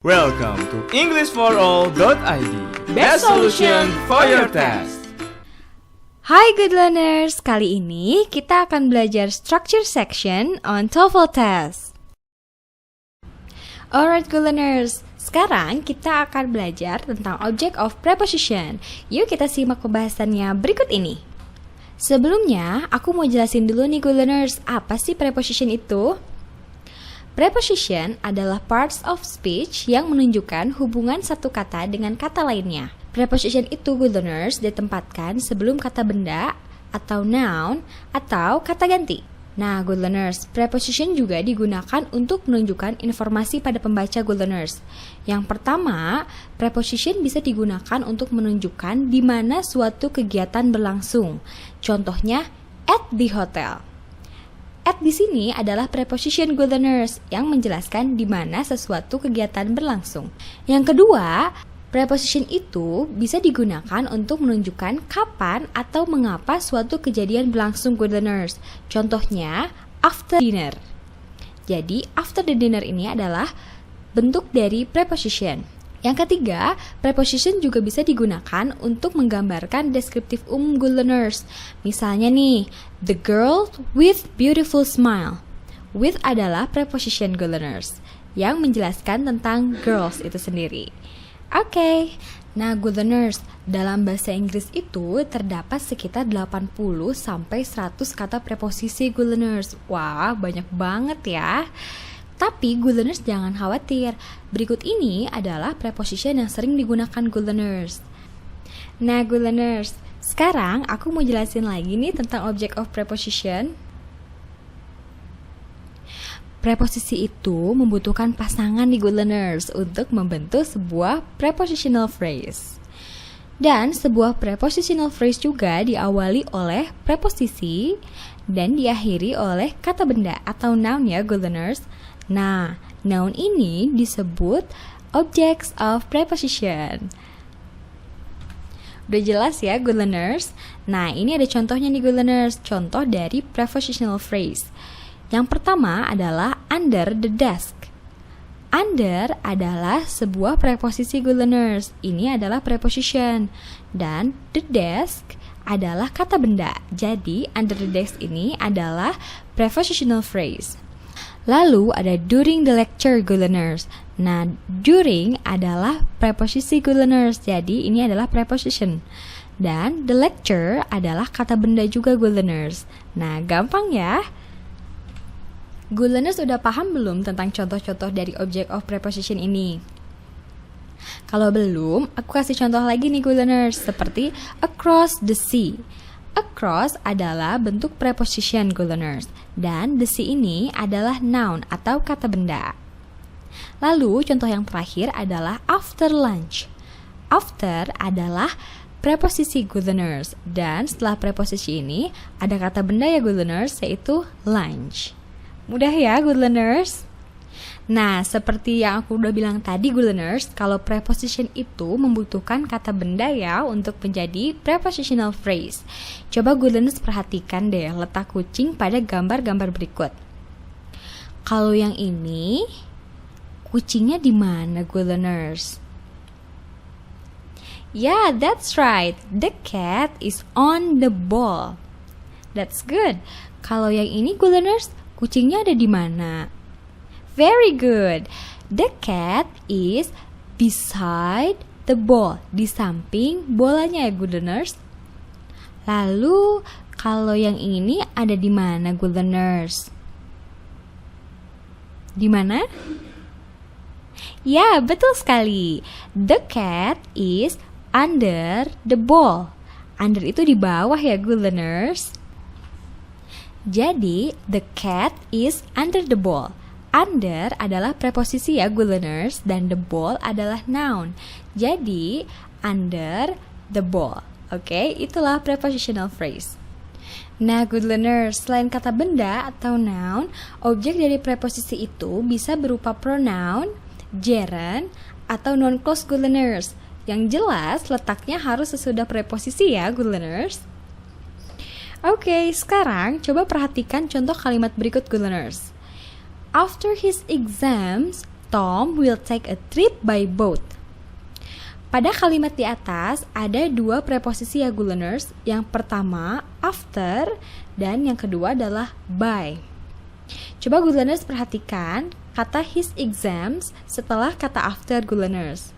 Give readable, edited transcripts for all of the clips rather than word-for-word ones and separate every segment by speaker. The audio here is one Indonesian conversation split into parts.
Speaker 1: Welcome to EnglishForAll.id. Best solution for your test.
Speaker 2: Hai good learners, kali ini kita akan belajar structure section on TOEFL test. Alright good learners, sekarang kita akan belajar tentang object of preposition. Yuk kita simak pembahasannya berikut ini. Sebelumnya, aku mau jelasin dulu nih good learners, apa sih preposition itu? Preposition adalah parts of speech yang menunjukkan hubungan satu kata dengan kata lainnya. Preposition itu, good learners, ditempatkan sebelum kata benda atau noun atau kata ganti. Nah, good learners, preposition juga digunakan untuk menunjukkan informasi pada pembaca good learners. Yang pertama, preposition bisa digunakan untuk menunjukkan di mana suatu kegiatan berlangsung. Contohnya, at the hotel. At di sini adalah preposition good learners yang menjelaskan di mana sesuatu kegiatan berlangsung. Yang kedua, preposition itu bisa digunakan untuk menunjukkan kapan atau mengapa suatu kejadian berlangsung good learners. Contohnya, after dinner. Jadi, after the dinner ini adalah bentuk dari preposition. Yang ketiga, preposition juga bisa digunakan untuk menggambarkan deskriptif umum good learners. Misalnya nih, the girl with beautiful smile. With adalah preposition good learners yang menjelaskan tentang girls itu sendiri. Oke, nah good learners, dalam bahasa Inggris itu terdapat sekitar 80 sampai 100 kata preposisi good learners. Wah, banyak banget ya. Tapi good learners jangan khawatir. Berikut ini adalah preposition yang sering digunakan good learners. Nah good learners, sekarang aku mau jelasin lagi nih tentang object of preposition. Preposisi itu membutuhkan pasangan nih good learners untuk membentuk sebuah prepositional phrase. Dan sebuah prepositional phrase juga diawali oleh preposisi dan diakhiri oleh kata benda atau noun ya good learners. Nah, noun ini disebut objects of preposition. Udah jelas ya good learners? Nah, ini ada contohnya nih good learners, contoh dari prepositional phrase. Yang pertama adalah under the desk. Under adalah sebuah preposisi good learners. Ini adalah preposition. Dan the desk adalah kata benda. Jadi under the desk ini adalah prepositional phrase. Lalu ada during the lecture good learners. Nah, during adalah preposisi good learners. Jadi ini adalah preposition. Dan the lecture adalah kata benda juga good learners. Nah, gampang ya. Good learners udah paham belum tentang contoh-contoh dari object of preposition ini? Kalau belum, aku kasih contoh lagi nih good learners, seperti across the sea. Across adalah bentuk preposition good learners, dan the sea ini adalah noun atau kata benda. Lalu contoh yang terakhir adalah after lunch. After adalah preposisi good learners, dan setelah preposisi ini ada kata benda ya good learners, yaitu lunch. Mudah ya good learners? Nah, seperti yang aku udah bilang tadi good learners, kalau preposition itu membutuhkan kata benda ya untuk menjadi prepositional phrase. Coba good learners perhatikan deh letak kucing pada gambar-gambar berikut. Kalau yang ini, kucingnya di mana good learners? Yeah, that's right. The cat is on the ball. That's good. Kalau yang ini good learners, kucingnya ada di mana? Very good. The cat is beside the ball. Di samping bolanya ya good learners. Lalu kalau yang ini ada di mana good learners? Di mana? Ya, betul sekali. The cat is under the ball. Under itu di bawah ya good learners. Jadi, the cat is under the ball. Under adalah preposisi ya good learners, dan the ball adalah noun. Jadi, under the ball. Oke, itulah prepositional phrase. Nah, good learners, selain kata benda atau noun, objek dari preposisi itu bisa berupa pronoun, gerund, atau non-clause good learners. Yang jelas, letaknya harus sesudah preposisi ya good learners. Oke, sekarang coba perhatikan contoh kalimat berikut good learners. After his exams, Tom will take a trip by boat. Pada kalimat di atas ada dua preposisi ya good learners. Yang pertama after dan yang kedua adalah by. Coba good learners perhatikan kata his exams setelah kata after good learners.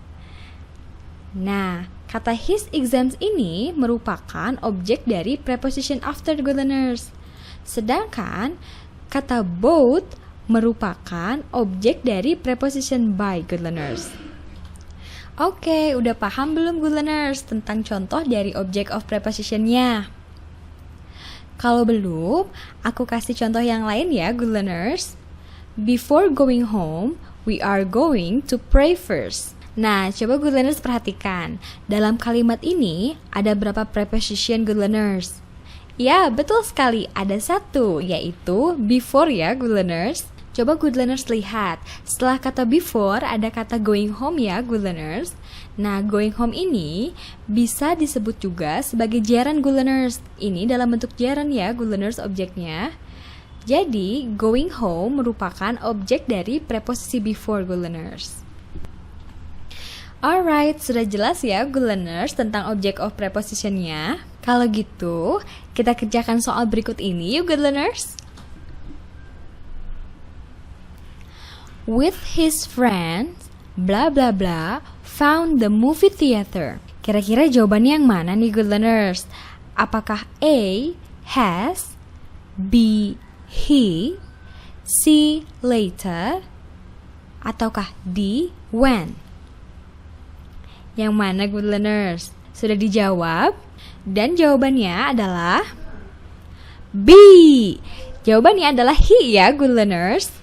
Speaker 2: Nah, kata his exams ini merupakan objek dari preposition after good learners. Sedangkan kata boat merupakan objek dari preposition by good learners. Oke, udah paham belum good learners tentang contoh dari object of preposition-nya? Kalau belum, aku kasih contoh yang lain ya good learners. Before going home, we are going to pray first. Nah, coba good learners perhatikan. Dalam kalimat ini ada berapa preposition good learners? Ya, betul sekali. Ada satu, yaitu before ya good learners. Coba good learners lihat, setelah kata before ada kata going home ya good learners. Nah, going home ini bisa disebut juga sebagai gerund good learners. Ini dalam bentuk gerund ya good learners objeknya. Jadi, going home merupakan objek dari preposisi before good learners. Alright, sudah jelas ya good learners tentang object of preposition-nya. Kalau gitu, kita kerjakan soal berikut ini yuk good learners. With his friends, bla bla bla, found the movie theater. Kira-kira jawabannya yang mana nih good learners? Apakah A, has, B, he, C, later, ataukah D, when? Yang mana good learners? Sudah dijawab? Dan jawabannya adalah B. Jawabannya adalah he ya good learners.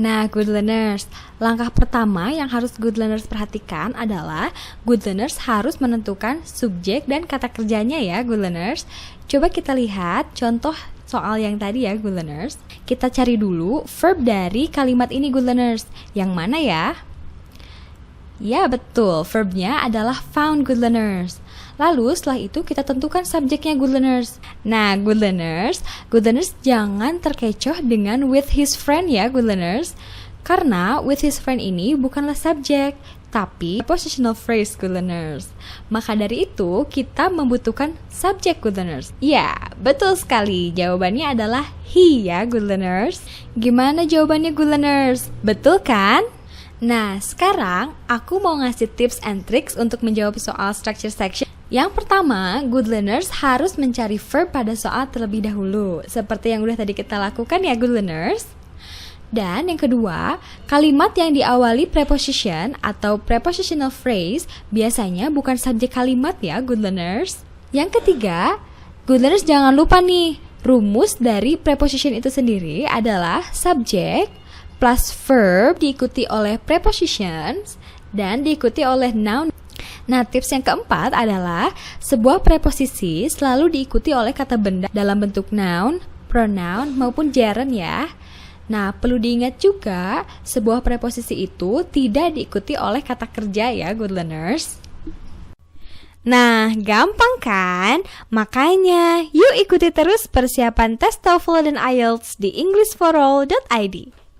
Speaker 2: Nah, good learners, langkah pertama yang harus good learners perhatikan adalah good learners harus menentukan subjek dan kata kerjanya ya good learners. Coba kita lihat contoh soal yang tadi ya good learners. Kita cari dulu verb dari kalimat ini good learners. Yang mana ya? Ya betul, verbnya adalah found good learners. Lalu setelah itu kita tentukan subjeknya good learners. Nah good learners jangan terkecoh dengan with his friend ya good learners. Karena with his friend ini bukanlah subjek, tapi prepositional phrase good learners. Maka dari itu kita membutuhkan subjek good learners. Ya betul sekali, jawabannya adalah he ya good learners. Gimana jawabannya good learners? Betul kan? Nah sekarang aku mau ngasih tips and tricks untuk menjawab soal structure section. Yang pertama, good learners harus mencari verb pada soal terlebih dahulu, seperti yang udah tadi kita lakukan ya good learners. Dan yang kedua, kalimat yang diawali preposition atau prepositional phrase biasanya bukan subjek kalimat ya good learners. Yang ketiga, good learners jangan lupa nih, rumus dari preposition itu sendiri adalah subjek plus verb diikuti oleh prepositions dan diikuti oleh noun. Nah, tips yang keempat adalah sebuah preposisi selalu diikuti oleh kata benda dalam bentuk noun, pronoun, maupun gerund ya. Nah, perlu diingat juga sebuah preposisi itu tidak diikuti oleh kata kerja ya, good learners. Nah, gampang kan? Makanya, yuk ikuti terus persiapan tes TOEFL dan IELTS di englishforall.id.